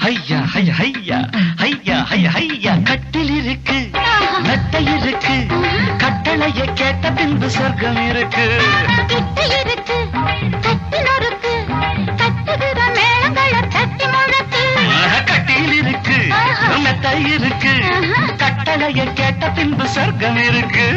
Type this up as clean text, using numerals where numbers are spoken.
ஐயா ஐயா ஐயா ஐயா ஐயா ஐயா கட்டில் இருக்கு மெத்தை இருக்கு கட்டளைய கேட்ட பின்பு சொர்க்கம் இருக்கு இருக்கு கட்டில் இருக்கு கட்டுகிற மேளங்களை தட்டி முழக்கு கட்டில் இருக்கு மெத்தை இருக்கு கட்டளைய கேட்ட பின்பு சொர்க்கம் இருக்கு